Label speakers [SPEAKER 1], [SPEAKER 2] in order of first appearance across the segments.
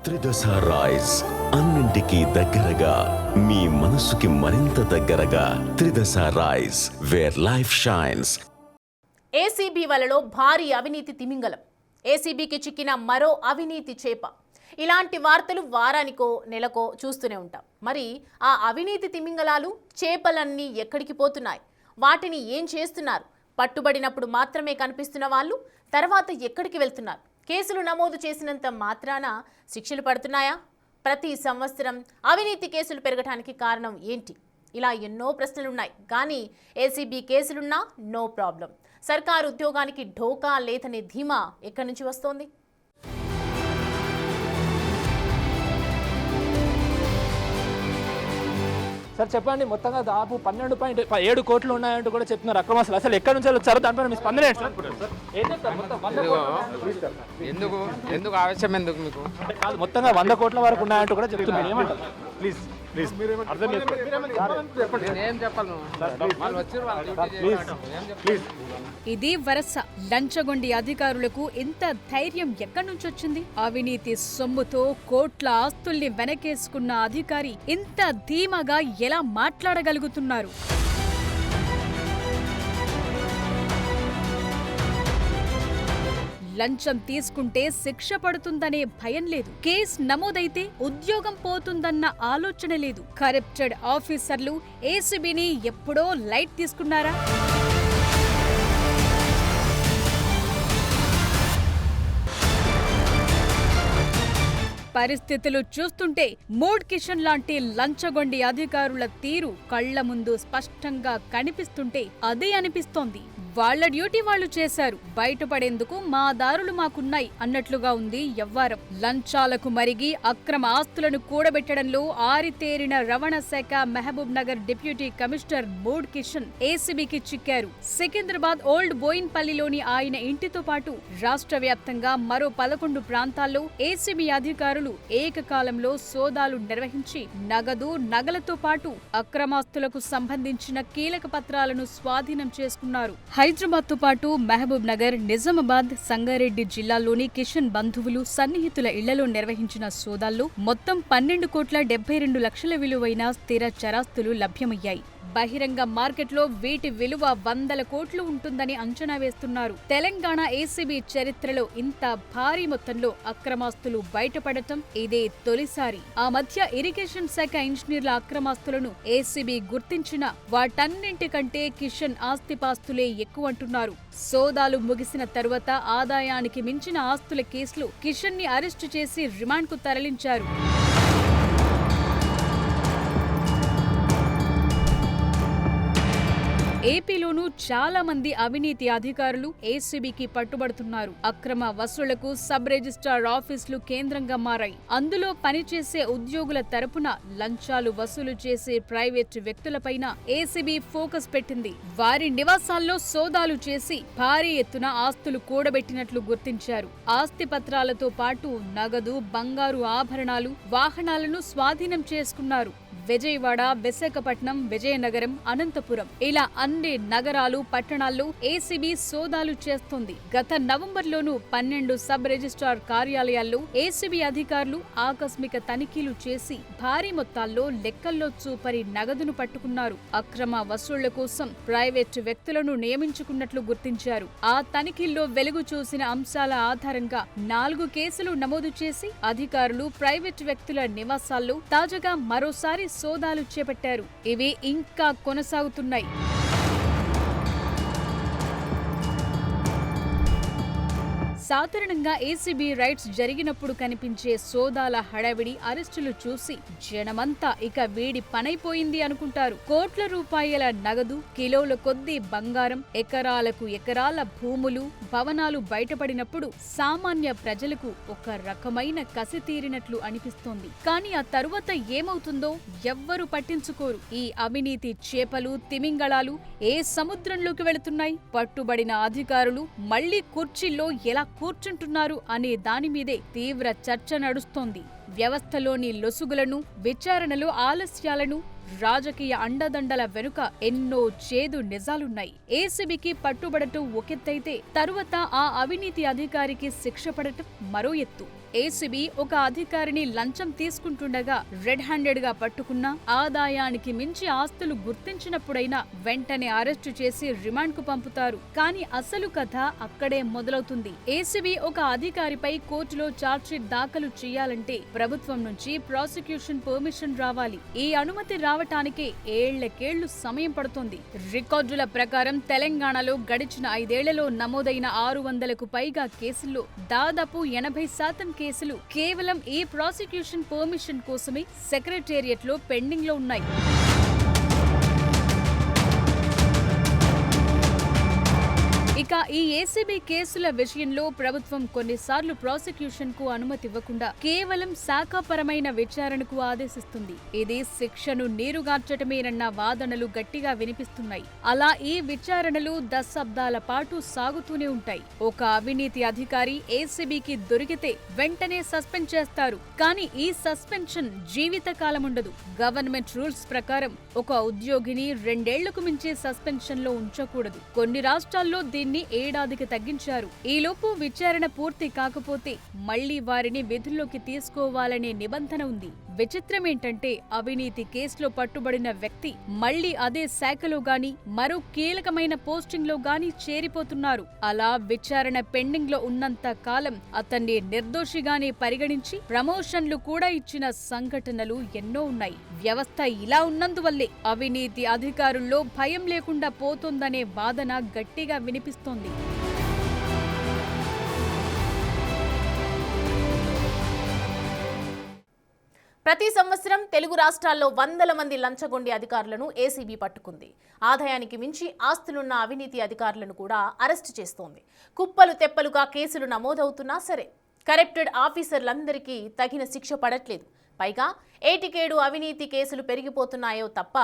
[SPEAKER 1] త్రిదశ rice అన్నింటికీ దగ్గరగా మీ మనసుకి మరింత దగ్గరగా Tridasha rice where life shines.
[SPEAKER 2] ACB వలలో భారీ అవినీతి తిమింగలం. ఏసీబీకి చిక్కిన మరో అవినీతి చేప. ఇలాంటి వార్తలు వారానికో నెలకో చూస్తూనే ఉంటాం. మరి ఆ అవినీతి తిమింగలాలు చేపలన్నీ ఎక్కడికి పోతున్నాయి? వాటిని ఏం చేస్తున్నారు? పట్టుబడినప్పుడు మాత్రమే కనిపిస్తున్న వాళ్ళు తర్వాత ఎక్కడికి వెళ్తున్నారు? కేసులు నమోదు చేసినంత మాత్రాన శిక్షలు పడుతున్నాయా? ప్రతి సంవత్సరం అవినీతి కేసులు పెరగడానికి కారణం ఏంటి? ఇలా ఎన్నో ప్రశ్నలున్నాయి. కానీ ఏసీబీ కేసులున్నా నో ప్రాబ్లం. సర్కారు ఉద్యోగానికి ఢోకా లేదనే ధీమా ఎక్కడి నుంచి వస్తోంది?
[SPEAKER 3] సార్ చెప్పండి, మొత్తంగా దాదాపు 12.7 కోట్లు ఉన్నాయంటూ కూడా చెప్తున్నారు అక్రమాస్తులు. అసలు ఎక్కడి నుంచి వచ్చారో దానిపైన మీ స్పందన ఏంటి సార్? ఏం చెప్తారు?
[SPEAKER 4] ఎందుకు ఆవశ్యం ఎందుకు మీకు
[SPEAKER 3] కాదు, మొత్తంగా 100 కోట్ల వరకు ఉన్నాయంటూ కూడా చెప్తున్నారు. ఏమంటారు? ప్లీజ్ అర్థం
[SPEAKER 4] ఏం చెప్పాలి?
[SPEAKER 5] ఇది వరస. లంచగొండి అధికారులకు ఇంత ధైర్యం ఎక్కడి నుంచి వచ్చింది? అవినీతి సొమ్ముతో కోట్ల ఆస్తుల్ని వెనకేసుకున్న అధికారి ఇంత ధీమాగా ఎలా మాట్లాడగలుగుతున్నారు? లంచం తీసుకుంటే శిక్ష పడుతుందనే భయం లేదు. కేసు నమోదైతే ఉద్యోగం పోతుందన్న ఆలోచన లేదు. కరప్టెడ్ ఆఫీసర్లు ఏసీబీని ఎప్పుడో లైట్ తీసుకున్నారా? పరిస్థితులు చూస్తుంటే మూడ్ కిషన్ లాంటి లంచగొండి అధికారుల తీరు కళ్ల ముందు స్పష్టంగా కనిపిస్తుంటే అదే అనిపిస్తోంది. వాళ్ల డ్యూటీ వాళ్లు చేశారు, బయటపడేందుకు మా దారులు మాకున్నాయి అన్నట్లుగా ఉంది వ్యవహారం. లంచాలకు మరిగి అక్రమ ఆస్తులను కూడబెట్టడంలో ఆరితేరిన రవాణా శాఖ Mahabubnagar deputy commissioner Mood Kishan ఏసీబీకి చిక్కారు. సికింద్రాబాద్ ఓల్డ్ బోయిన్పల్లిలోని ఆయన ఇంటితో పాటు రాష్ట్ర వ్యాప్తంగా మరో 11 ప్రాంతాల్లో ఏసీబీ అధికారులు ఏకకాలంలో సోదాలు నిర్వహించి నగలతో పాటు అక్రమాస్తులకు సంబంధించిన కీలక పత్రాలను స్వాధీనం చేసుకున్నారు. హైదరాబాద్ తో పాటు మహబూబ్ నగర్, నిజామాబాద్, సంగారెడ్డి జిల్లాల్లోని కిషన్ బంధువులు, సన్నిహితుల ఇళ్లలో నిర్వహించిన సోదాల్లో మొత్తం 12,72 లక్షల విలువైన స్థిర చరాస్తులు లభ్యమయ్యాయి. బహిరంగ మార్కెట్లో వీటి విలువ 100 కోట్లు ఉంటుందని అంచనా వేస్తున్నారు. తెలంగాణ ఏసీబీ చరిత్రలో ఇంత భారీ మొత్తంలో అక్రమాస్తులు బయటపడటం ఇదే తొలిసారి. ఆ మధ్య ఇరిగేషన్ శాఖ ఇంజనీర్ల అక్రమాస్తులను ఏసీబీ గుర్తించిన వాటన్నింటికంటే కిషన్ ఆస్తిపాస్తులే ఎక్కువంటున్నారు. సోదాలు ముగిసిన తరువాత ఆదాయానికి మించిన ఆస్తుల కేసులు కిషన్ ని అరెస్టు చేసి రిమాండ్కు తరలించారు. ఏపీలోనూ చాలా మంది అవినీతి అధికారులు ఏసీబీకి పట్టుబడుతున్నారు. అక్రమ వసూళ్లకు సబ్ రిజిస్ట్రార్ ఆఫీసులు కేంద్రంగా మారాయి. అందులో పనిచేసే ఉద్యోగుల తరపున లంచాలు వసూలు చేసే ప్రైవేట్ వ్యక్తులపైన ఏసీబీ ఫోకస్ పెట్టింది. వారి నివాసాల్లో సోదాలు చేసి భారీ ఎత్తున ఆస్తులు కూడబెట్టినట్లు గుర్తించారు. ఆస్తి పత్రాలతో పాటు నగదు, బంగారు ఆభరణాలు, వాహనాలను స్వాధీనం చేసుకున్నారు. విజయవాడ, విశాఖపట్నం, విజయనగరం, అనంతపురం ఇలా అన్ని నగరాలు, పట్టణాల్లో ఏసీబీ సోదాలు చేస్తుంది. గత నవంబర్లోనూ 12 సబ్ రిజిస్ట్రార్ కార్యాలయాల్లో ఏసీబీ అధికారులు ఆకస్మిక తనిఖీలు చేసి భారీ మొత్తాల్లో లెక్కల్లో చూపరి నగదును పట్టుకున్నారు. అక్రమ వసూళ్ల కోసం ప్రైవేట్ వ్యక్తులను నియమించుకున్నట్లు గుర్తించారు. ఆ తనిఖీల్లో వెలుగు చూసిన అంశాల ఆధారంగా 4 కేసులు నమోదు చేసి అధికారులు ప్రైవేట్ వ్యక్తుల నివాసాల్లో తాజాగా మరోసారి సోదాలు చేపట్టారు. ఇవి ఇంకా కొనసాగుతున్నాయి. సాధారణంగా ఏసీబీ రైడ్స్ జరిగినప్పుడు కనిపించే సోదాల హడావిడి, అరెస్టులు చూసి జనమంతా ఇక వీడి పనైపోయింది అనుకుంటారు. కోట్ల రూపాయల నగదు, కిలోల కొద్దీ బంగారం, ఎకరాలకు ఎకరాల భూములు, భవనాలు బయటపడినప్పుడు సామాన్య ప్రజలకు ఒక రకమైన కసి తీరినట్లు అనిపిస్తోంది. కానీ ఆ తరువాత ఏమవుతుందో ఎవ్వరూ పట్టించుకోరు. ఈ అవినీతి చేపలు, తిమింగళాలు ఏ సముద్రంలోకి వెళుతున్నాయి? పట్టుబడిన అధికారులు మళ్లీ కుర్చీల్లో ఎలా కూర్చుంటున్నారు అనే దానిమీదే తీవ్ర చర్చ నడుస్తోంది. వ్యవస్థలోని లొసుగులను, విచారణలో ఆలస్యాలను, రాజకీయ అండదండల వెనుక ఎన్నో చేదు నిజాలున్నాయి. ఏసీబీకి పట్టుబడటం ఒకెత్తైతే తరువాత ఆ అవినీతి అధికారికి శిక్ష పడటం మరో ఎత్తు. ఏసీబీ ఒక అధికారిని లంచం తీసుకుంటుండగా రెడ్ హ్యాండెడ్ గా పట్టుకున్నా, ఆదాయానికి మించి ఆస్తులు గుర్తించినప్పుడైనా వెంటనే అరెస్టు చేసి రిమాండ్ కు పంపుతారు. కానీ అసలు కథ అక్కడే మొదలవుతుంది. ఏసీబీ ఒక అధికారిపై కోర్టులో ఛార్జ్షీట్ దాఖలు చేయాలంటే ప్రభుత్వం నుంచి ప్రాసిక్యూషన్ పర్మిషన్ రావాలి. ఈ అనుమతి రావటానికే ఏళ్లకేళ్లు సమయం పడుతోంది. రికార్డుల ప్రకారం తెలంగాణలో గడిచిన 5 ఏళ్లలో నమోదైన 600కు పైగా కేసుల్లో దాదాపు 80% కేసులు కేవలం ఈ ప్రాసిక్యూషన్ పర్మిషన్ కోసమే సెక్రటేరియట్లో పెండింగ్ లో ఉన్నాయి. ఇక ఈ ఏసీబీ కేసుల విషయంలో ప్రభుత్వం కొన్నిసార్లు ప్రాసిక్యూషన్ కు అనుమతి ఇవ్వకుండా కేవలం శాఖాపరమైన విచారణకు ఆదేశిస్తుంది. ఇది శిక్షను నీరుగార్చటమేనన్న వాదనలు గట్టిగా వినిపిస్తున్నాయి. అలా ఈ విచారణలు దశాబ్దాల పాటు సాగుతూనే ఉంటాయి. ఒక అవినీతి అధికారి ఏసీబీకి దొరికితే వెంటనే సస్పెండ్ చేస్తారు. కానీ ఈ సస్పెన్షన్ జీవితకాలం ఉండదు. గవర్నమెంట్ రూల్స్ ప్రకారం ఒక ఉద్యోగిని 2 ఏళ్లకు మించి సస్పెన్షన్ లో ఉంచకూడదు. కొన్ని రాష్ట్రాల్లో దీన్ని ఏడాదికి తగ్గించారు. ఈలోపు విచారణ పూర్తి కాకపోతే మళ్లీ వారిని విధుల్లోకి తీసుకోవాలనే నిబంధన ఉంది. విచిత్రమేంటంటే అవినీతి కేసులో పట్టుబడిన వ్యక్తి మళ్లీ అదే శాఖలో గాని మరో కీలకమైన పోస్టింగ్ లో గాని చేరిపోతున్నారు. అలా విచారణ పెండింగ్ లో ఉన్నంత కాలం అతన్ని నిర్దోషిగానే పరిగణించి ప్రమోషన్లు కూడా ఇచ్చిన సంఘటనలు ఎన్నో ఉన్నాయి. వ్యవస్థ ఇలా ఉన్నందువల్లే అవినీతి అధికారుల్లో భయం లేకుండా పోతోందనే వాదన గట్టిగా వినిపిస్తోంది.
[SPEAKER 2] ప్రతి సంవత్సరం తెలుగు రాష్ట్రాల్లో వందల మంది లంచగొండి అధికారులను ఏసీబీ పట్టుకుంది. ఆదాయానికి మించి ఆస్తులున్న అవినీతి అధికారులను కూడా అరెస్టు చేస్తోంది. కుప్పలు తెప్పలుగా కేసులు నమోదవుతున్నా సరే కరప్టెడ్ ఆఫీసర్లందరికీ తగిన శిక్ష పడట్లేదు. పైగా ఏటికేడు అవినీతి కేసులు పెరిగిపోతున్నాయో తప్ప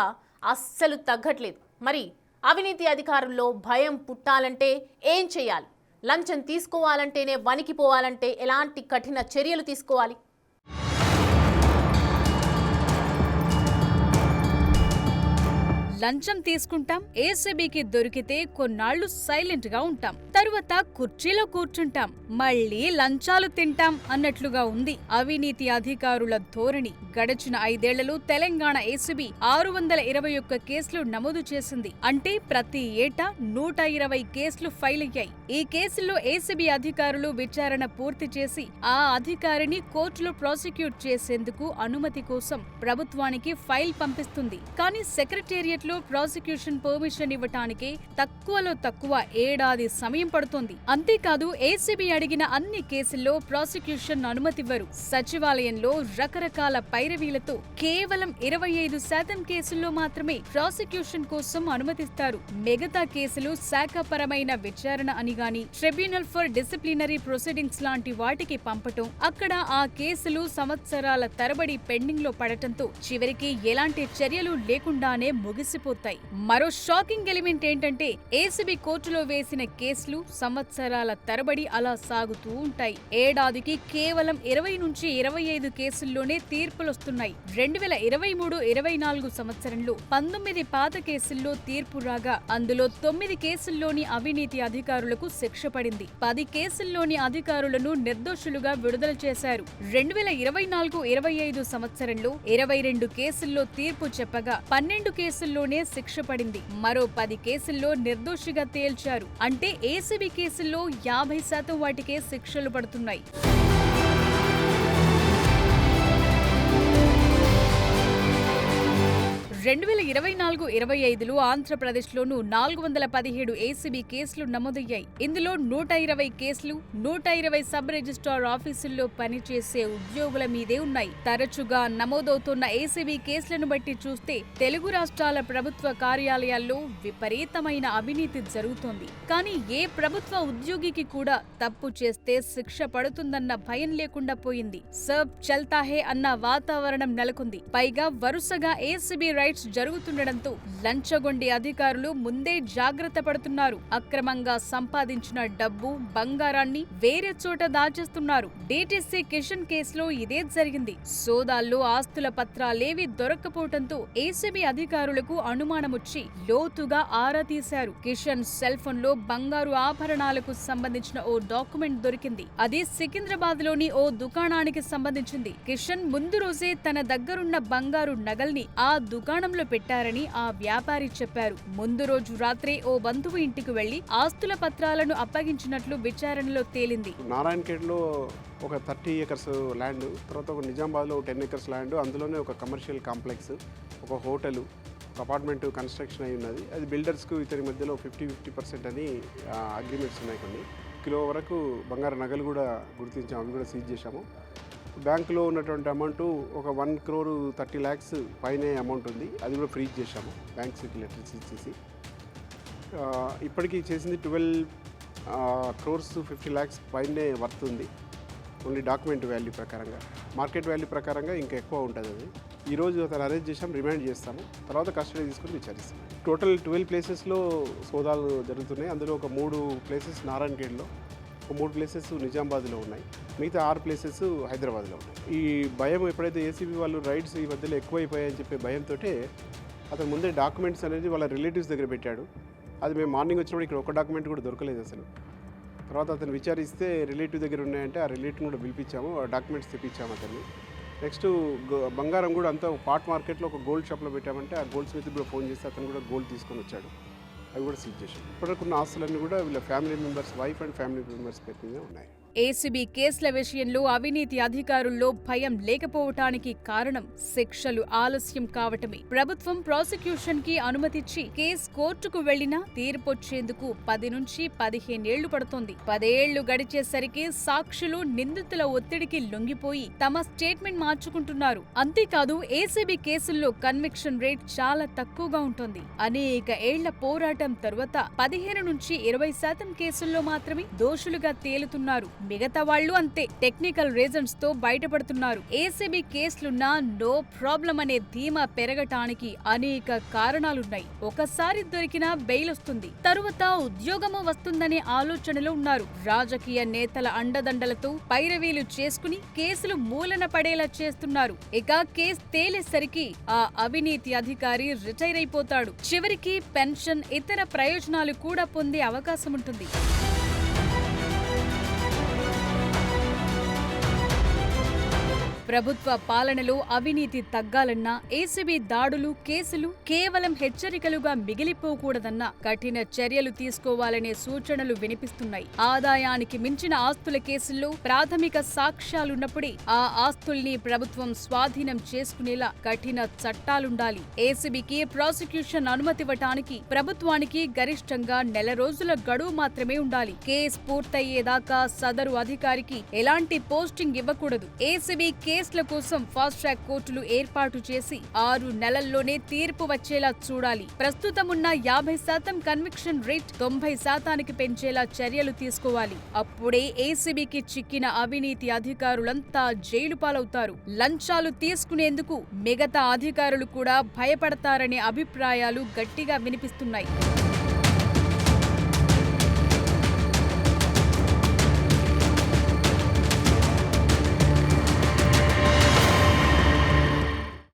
[SPEAKER 2] అస్సలు తగ్గట్లేదు. మరి అవినీతి అధికారుల్లో భయం పుట్టాలంటే ఏం చేయాలి? లంచం తీసుకోవాలంటేనే వణికిపోవాలంటే ఎలాంటి కఠిన చర్యలు తీసుకోవాలి?
[SPEAKER 5] లంచం తీసుకుంటాం, ఏసీబీకి దొరికితే కొన్నాళ్లు సైలెంట్ గా ఉంటాం, తరువాత కుర్చీలో కూర్చుంటాం, మళ్లీ లంచాలు తింటాం అన్నట్లుగా ఉంది అవినీతి అధికారుల ధోరణి. గడిచిన 5 ఏళ్లలో తెలంగాణ ఏసీబీ 621 కేసులు నమోదు చేసింది. అంటే ప్రతి ఏటా 120 కేసులు ఫైల్ అయ్యాయి. ఈ కేసుల్లో ఏసీబీ అధికారులు విచారణ పూర్తి చేసి ఆ అధికారిని కోర్టులో ప్రాసిక్యూట్ చేసేందుకు అనుమతి కోసం ప్రభుత్వానికి ఫైల్ పంపిస్తుంది. కానీ సెక్రటేరియట్ ప్రాసిక్యూషన్ పర్మిషన్ ఇవ్వటానికి తక్కువలో తక్కువ ఏడాది సమయం పడుతోంది. అంతేకాదు ఏసీబీ అడిగిన అన్ని కేసుల్లో ప్రాసిక్యూషన్ అనుమతివ్వరు. సచివాలయంలో రకరకాల పైరవీలతో కేవలం 25% కేసుల్లో మాత్రమే ప్రాసిక్యూషన్ కోసం అనుమతిస్తారు. మిగతా కేసులు శాఖపరమైన విచారణ అని గాని ట్రిబ్యునల్ ఫర్ డిసిప్లినరీ ప్రొసీడింగ్స్ లాంటి వాటికి పంపటం, అక్కడ ఆ కేసులు సంవత్సరాల తరబడి పెండింగ్ లో పడటంతో చివరికి ఎలాంటి చర్యలు లేకుండానే ముగిసిపోతాయి. మరో షాకింగ్ ఎలిమెంట్ ఏంటంటే ఏసీబీ కోర్టులో వేసిన కేసులు సంవత్సరాల తరబడి అలా సాగుతూ ఉంటాయి. ఏడాదికి కేవలం 20 నుంచి 25 కేసుల్లోనే తీర్పులొస్తున్నాయి. 2023-24 సంవత్సరంలో 19 పాత కేసుల్లో తీర్పు రాగా అందులో 9 కేసుల్లోని అవినీతి అధికారులకు శిక్ష పడింది. 10 కేసుల్లోని అధికారులను నిర్దోషులుగా విడుదల చేశారు. 2024-25 సంవత్సరంలో 22 కేసుల్లో తీర్పు చెప్పగా 12 కేసుల్లోనే శిక్ష పడింది. మరో 10 కేసుల్లో నిర్దోషిగా తేల్చారు. అంటే ఏసీబీ కేసుల్లో 50% వాటికే శిక్షలు పడుతున్నాయి. 2024-25లో ఆంధ్రప్రదేశ్లోనూ 417 ఏసీబీ కేసులు నమోదయ్యాయి. ఇందులో 120 కేసులు 120 సబ్ రిజిస్ట్రార్ ఆఫీసుల్లో పనిచేసే ఉద్యోగుల మీదే ఉన్నాయి. తరచుగా నమోదవుతున్న ఏసీబీ కేసులను బట్టి చూస్తే తెలుగు రాష్ట్రాల ప్రభుత్వ కార్యాలయాల్లో విపరీతమైన అవినీతి జరుగుతోంది. కానీ ఏ ప్రభుత్వ ఉద్యోగికి కూడా తప్పు చేస్తే శిక్ష పడుతుందన్న భయం లేకుండా పోయింది. సబ్ చల్తా హే అన్న వాతావరణం నెలకొంది. పైగా వరుసగా ఏసీబీ రైట్స్ రైడ్స్ జరుగుతుండటంతో లంచగొండి అధికారులు ముందే జాగ్రత్త పడుతున్నారు. అక్రమంగా సంపాదించిన డబ్బు, బంగారాన్ని వేరే చోట దాచేస్తున్నారు. డీటీసీ కిషన్ కేసులో ఇదే జరిగింది. సోదాల్లో ఆస్తుల పత్రాలేవి దొరక్కపోవడంతో ఏసీబీ అధికారులకు అనుమానమొచ్చి లోతుగా ఆరా తీశారు. కిషన్ సెల్ ఫోన్ లో బంగారు ఆభరణాలకు సంబంధించిన ఓ డాక్యుమెంట్ దొరికింది. అది సికింద్రాబాద్ లోని ఓ దుకాణానికి సంబంధించింది. కిషన్ ముందు రోజే తన దగ్గరున్న బంగారు నగల్ని ఆ దుకాణంలో పెట్టారని ఆ వ్యాపారి చెప్పారు. ముందు రోజు రాత్రే ఓ బంధువు ఇంటికి వెళ్లి ఆస్తుల పత్రాలను అప్పగించినట్లు విచారణలో తేలింది.
[SPEAKER 6] నారాయణఖేడ్లో ఒక 30 acres ల్యాండ్, తర్వాత ఒక నిజామాబాద్లో 10 acres ల్యాండ్, అందులోనే ఒక కమర్షియల్ కాంప్లెక్స్, ఒక హోటల్, ఒక అపార్ట్మెంట్ కన్స్ట్రక్షన్ అయి ఉన్నది. అది బిల్డర్స్కు ఇతని మధ్యలో 50% అని అగ్రిమెంట్స్ ఉన్నాయి. కొన్ని కిలో వరకు బంగారు నగలు కూడా గుర్తించాము, అవి కూడా సీజ్ చేశాము. బ్యాంకులో ఉన్నటువంటి అమౌంట్ ఒక 1,30 lakhs పైనే అమౌంట్ ఉంది, అది కూడా ఫ్రీజ్ చేశాము బ్యాంక్స్కి లెటర్స్ ఇచ్చేసి. ఇప్పటికీ చేసింది 12 crores 50 lakhs పైనే వర్త్ ఉంది. ఓన్లీ డాక్యుమెంట్ వాల్యూ ప్రకారంగా, మార్కెట్ వాల్యూ ప్రకారంగా ఇంకా ఎక్కువ ఉంటుంది. అది ఈరోజు అతను అరెస్ట్ చేసాం, రిమాండ్ చేస్తాము, తర్వాత కస్టడీ తీసుకుని విచారిస్తాం. టోటల్ 12 ప్లేసెస్లో సోదాలు జరుగుతున్నాయి. అందులో ఒక 3 places నారాయణఖేడ్లో, ఒక 3 places నిజామాబాద్లో ఉన్నాయి, మిగతా 6 places హైదరాబాద్లో ఉన్నాయి. ఈ భయం ఎప్పుడైతే ఏసీబీ వాళ్ళు రైడ్స్ ఈ మధ్యలో ఎక్కువైపోయాయని చెప్పే భయంతో అతను ముందే డాక్యుమెంట్స్ అనేది వాళ్ళ రిలేటివ్స్ దగ్గర పెట్టాడు. అది మేము మార్నింగ్ వచ్చినప్పుడు ఇక్కడ ఒక డాక్యుమెంట్ కూడా దొరకలేదు అసలు. తర్వాత అతను విచారిస్తే రిలేటివ్ దగ్గర ఉన్నాయంటే ఆ రిలేటివ్ కూడా పిలిపించాము, ఆ డాక్యుమెంట్స్ తెప్పించాము అతన్ని. నెక్స్ట్ బంగారం కూడా అంతా పాట్ మార్కెట్లో ఒక గోల్డ్ షాప్లో పెట్టామంటే ఆ గోల్డ్ స్మిత్ కూడా ఫోన్ చేస్తే అతను కూడా గోల్డ్ తీసుకొని వచ్చాడు, అవి కూడా సీజ్ చేశాం. ఇప్పటికున్న ఆస్తులన్నీ కూడా వీళ్ళ family members, wife and family members పేరు మీద ఉన్నాయి.
[SPEAKER 5] ఏసీబీ కేసుల విషయంలో అవినీతి అధికారుల్లో భయం లేకపోవటానికి కారణం శిక్షలు ఆలస్యం కావటమే. ప్రభుత్వం ప్రాసిక్యూషన్ కి అనుమతిచ్చి కేసు కోర్టుకు వెళ్లినా తీర్పొచ్చేందుకు 10 నుంచి 15 ఏళ్లు పడుతోంది. 10 ఏళ్లు గడిచేసరికి సాక్షులు నిందితుల ఒత్తిడికి లొంగిపోయి తమ స్టేట్మెంట్ మార్చుకుంటున్నారు. అంతేకాదు ఏసీబీ కేసుల్లో కన్విక్షన్ రేట్ చాలా తక్కువగా ఉంటుంది. అనేక ఏళ్ల పోరాటం తరువాత 15 నుంచి 20% కేసుల్లో మాత్రమే దోషులుగా తేలుతున్నారు. మిగతా వాళ్లు అంతే, టెక్నికల్ రీజన్స్ తో బయటపడుతున్నారు. ఏసీబీ కేసులున్నా నో ప్రాబ్లం అనే ధీమా పెరగటానికి అనేక కారణాలున్నాయి. ఒకసారి దొరికినా బెయిల్ వస్తుంది, తరువాత ఉద్యోగము వస్తుందనే ఆలోచనలో ఉన్నారు. రాజకీయ నేతల అండదండలతో పైరవీలు చేసుకుని కేసులు మూలన పడేలా చేస్తున్నారు. ఇక కేసు తేలేసరికి ఆ అవినీతి అధికారి రిటైర్ అయిపోతాడు. చివరికి పెన్షన్, ఇతర ప్రయోజనాలు కూడా పొందే అవకాశం ఉంటుంది. ప్రభుత్వ పాలనలో అవినీతి తగ్గాలన్నా ఏసీబీ దాడులు, కేసులు కేవలం హెచ్చరికలుగా మిగిలిపోకూడదన్నా కఠిన చర్యలు తీసుకోవాలనే సూచనలు వినిపిస్తున్నాయి. ఆదాయానికి మించిన ఆస్తుల కేసుల్లో ప్రాథమిక సాక్ష్యాలున్నప్పుడే ఆ ఆస్తుల్ని ప్రభుత్వం స్వాధీనం చేసుకునేలా కఠిన చట్టాలుండాలి. ఏసీబీకి ప్రాసిక్యూషన్ అనుమతివ్వటానికి ప్రభుత్వానికి గరిష్టంగా 1 నెల రోజుల గడువు మాత్రమే ఉండాలి. కేసు పూర్తయ్యేదాకా సదరు అధికారికి ఎలాంటి పోస్టింగ్ ఇవ్వకూడదు. ఏసీబీ కేసుల కోసం ఫాస్ట్ ట్రాక్ కోర్టులు ఏర్పాటు చేసి 6 నెలల్లోనే తీర్పు వచ్చేలా చూడాలి. ప్రస్తుతమున్న 50% కన్విక్షన్ రేట్ 90% పెంచేలా చర్యలు తీసుకోవాలి. అప్పుడే ఏసీబీకి చిక్కిన అవినీతి అధికారులంతా జైలు పాలవుతారు. లంచాలు తీసుకునేందుకు మిగతా అధికారులు కూడా భయపడతారనే అభిప్రాయాలు గట్టిగా వినిపిస్తున్నాయి.